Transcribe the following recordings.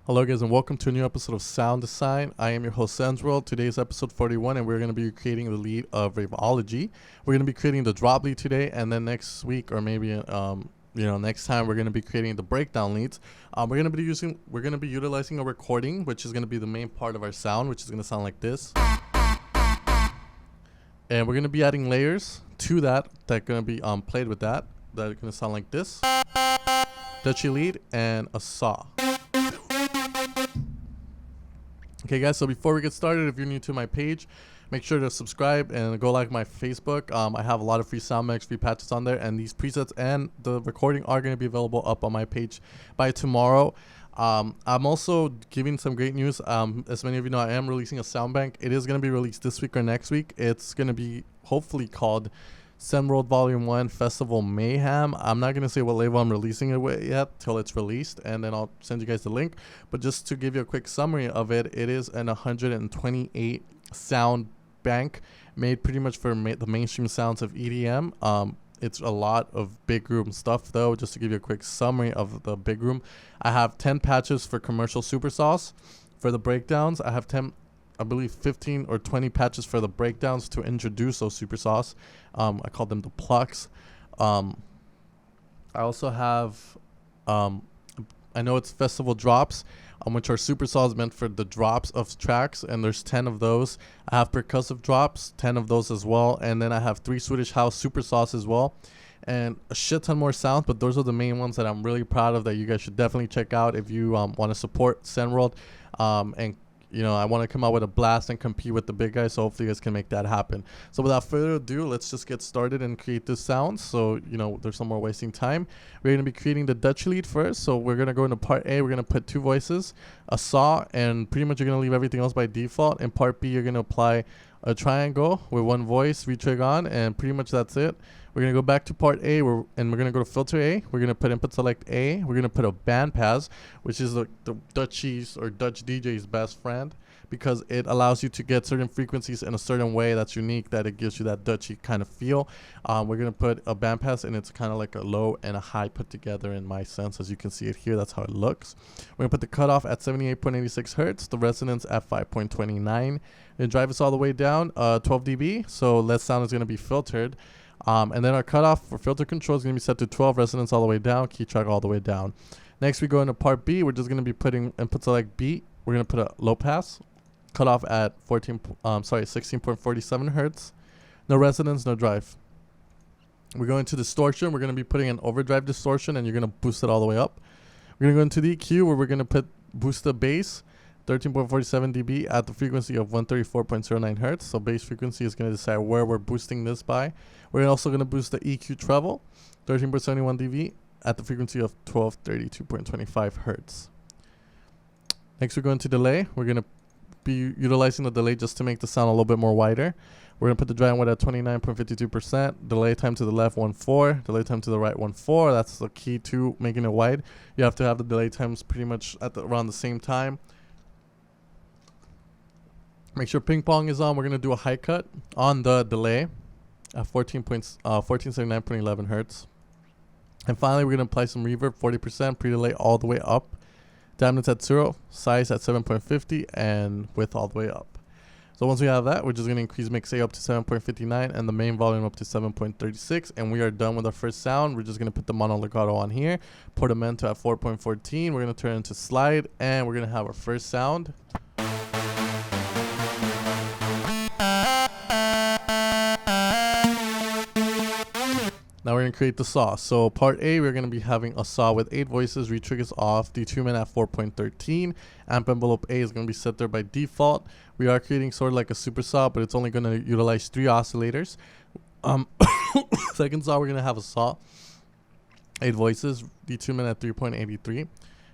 Hello guys and welcome to a new episode of Sound Design. I am your host World. Today's episode 41 and we're going to be creating the lead of Raveology. We're going to be creating the drop lead today, and then next week or maybe next time we're going to be creating the breakdown leads. We're going to be utilizing a recording, which is going to be the main part of our sound, which is going to sound like this. And we're going to be adding layers to that are going to be played with that are going to sound like this. Dutchy lead and a saw. Okay guys, so before we get started, if you're new to my page, make sure to subscribe and go like my Facebook. I have a lot of free sound mix, free patches on there, and these presets and the recording are going to be available up on my page by tomorrow. I'm also giving some great news. As many of you know, I am releasing a sound bank. It is going to be released this week or next week. It's going to be hopefully called World Volume 1 Festival Mayhem. I'm not going to say what label I'm releasing it with yet till it's released, and then I'll send you guys the link. But just to give you a quick summary of it, it is an 128 sound bank made pretty much for the mainstream sounds of EDM. It's a lot of big room stuff though. Just to give you a quick summary of the big room, I have 10 patches for commercial super sauce. For the breakdowns, I have 15 or 20 patches for the breakdowns to introduce those super sauce. I call them the plucks. I also have, I know it's festival drops, which are super saws meant for the drops of tracks, and there's 10 of those. I have percussive drops, 10 of those as well, and then I have 3 Swedish House super saws as well, and a shit ton more sounds. But those are the main ones that I'm really proud of that you guys should definitely check out if you want to support World. And I want to come out with a blast and compete with the big guys, so hopefully you guys can make that happen. So without further ado, let's just get started and create this sound. So, there's no more wasting time. We're going to be creating the Dutch lead first. So we're going to go into part A. We're going to put 2 voices, a saw, and pretty much you're going to leave everything else by default. In part B, you're going to apply a triangle with 1 voice, retrig on, and pretty much that's it. We're going to go back to part A, and we're going to go to filter A. We're going to put input select A. We're going to put a Bandpass, which is the Dutchies or Dutch DJ's best friend, because it allows you to get certain frequencies in a certain way that's unique, that it gives you that Dutchy kind of feel. We're going to put a Bandpass, and it's kind of like a low and a high put together in my sense. As you can see it here, that's how it looks. We're going to put the cutoff at 78.86 hertz, the resonance at 5.29, and drive us all the way down 12 dB. So less sound is going to be filtered. And then our cutoff for filter control is going to be set to 12, resonance all the way down, key track all the way down. Next, we go into part B. We're just going to be putting input select beat. We're going to put a low pass, cutoff at 16.47 hertz. No resonance, no drive. We're going to distortion. We're going to be putting an overdrive distortion, and you're going to boost it all the way up. We're going to go into the EQ, where we're going to boost the bass 13.47 dB at the frequency of 134.09 hertz. So bass frequency is going to decide where we're boosting this by. We're also going to boost the EQ treble 13.71 dB at the frequency of 1232.25 hertz. Next, we're going to delay. We're going to be utilizing the delay just to make the sound a little bit more wider. We're going to put the dry and wet at 29.52%. Delay time to the left 1.4. Delay time to the right 1.4. That's the key to making it wide. You have to have the delay times pretty much at around the same time. Make sure ping pong is on. We're going to do a high cut on the delay at 1479.11 hertz. And finally, we're going to apply some reverb, 40%, pre-delay all the way up. Dominance at 0, size at 7.50, and width all the way up. So once we have that, we're just going to increase mix A up to 7.59 and the main volume up to 7.36. And we are done with our first sound. We're just going to put the mono legato on here. Portamento at 4.14. We're going to turn it into slide, and we're going to have our first sound. Now we're going to create the saw. So part A, we're going to be having a saw with 8 voices, retrig is off, detunement at 4.13. Amp envelope A is going to be set there by default. We are creating sort of like a super saw, but it's only going to utilize 3 oscillators. Second saw, we're going to have a saw, 8 voices, detunement at 3.83.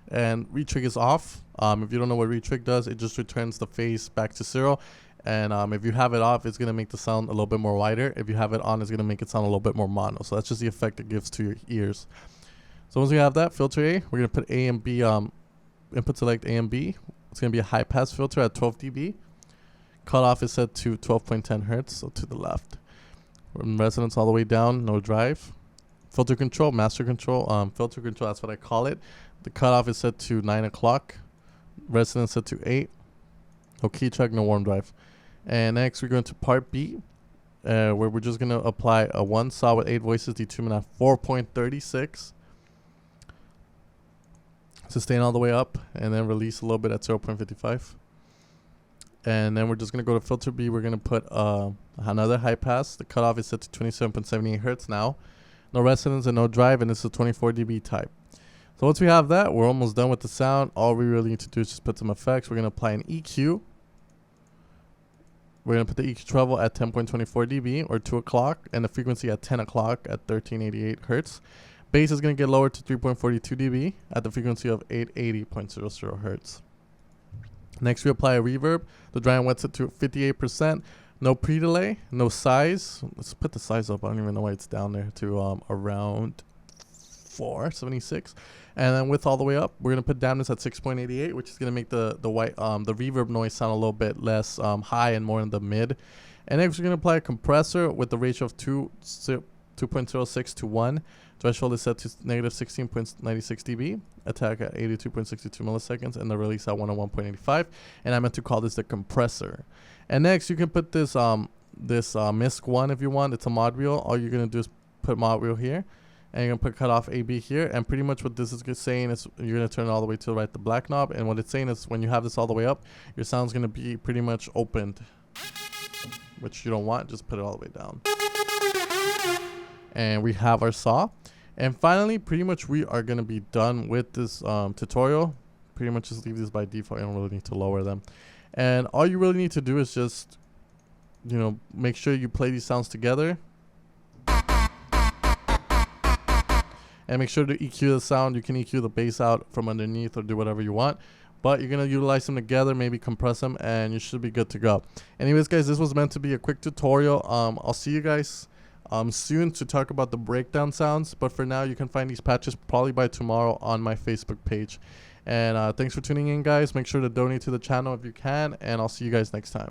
And retrig is off. If you don't know what retrig does, it just returns the phase back to 0. And if you have it off, it's going to make the sound a little bit more wider. If you have it on, it's going to make it sound a little bit more mono. So that's just the effect it gives to your ears. So once we have that, filter A, we're going to put A and B, input select A and B. It's going to be a high pass filter at 12 dB. Cutoff is set to 12.10 hertz, so to the left. Resonance all the way down, no drive. Filter control, master control, filter control, that's what I call it. The cutoff is set to 9 o'clock. Resonance set to 8. No key track, no warm drive. And next we're going to part B, where we're just going to apply a 1 saw with 8 voices, detuned at 4.36. Sustain all the way up, and then release a little bit at 0.55. And then we're just going to go to filter B. We're going to put another high pass. The cutoff is set to 27.78 hertz now. No resonance and no drive, and this is a 24 dB type. So once we have that, we're almost done with the sound. All we really need to do is just put some effects. We're going to apply an EQ. We're going to put the EQ treble at 10.24 dB or 2 o'clock, and the frequency at 10 o'clock at 1388 hertz. Bass is going to get lowered to 3.42 dB at the frequency of 880.00 hertz. Next, we apply a reverb. The dry and wet set to 58%. No pre-delay, no size. Let's put the size up. I don't even know why it's down there to around 476. And then width all the way up. We're gonna put dampness at 6.88, which is gonna make the reverb noise sound a little bit less high and more in the mid. And next, we're gonna apply a compressor with the ratio of 2.06 to 1. Threshold is set to negative 16.96 dB. Attack at 82.62 milliseconds, and the release at 101.85. And I meant to call this the compressor. And next, you can put this MISC 1 if you want. It's a mod reel. All you're gonna do is put mod reel here, and you're gonna put cutoff AB here. And pretty much what this is saying is you're gonna turn it all the way to the right, the black knob. And what it's saying is when you have this all the way up, your sound's gonna be pretty much opened, which you don't want. Just put it all the way down. And we have our saw. And finally, pretty much we are going to be done with this tutorial. Pretty much just leave these by default. You don't really need to lower them. And all you really need to do is just, you know, make sure you play these sounds together. And make sure to EQ the sound. You can EQ the bass out from underneath or do whatever you want. But you're going to utilize them together, maybe compress them, and you should be good to go. Anyways, guys, this was meant to be a quick tutorial. I'll see you guys soon to talk about the breakdown sounds, but for now you can find these patches probably by tomorrow on my Facebook page. And thanks for tuning in, guys. Make sure to donate to the channel if you can, and I'll see you guys next time.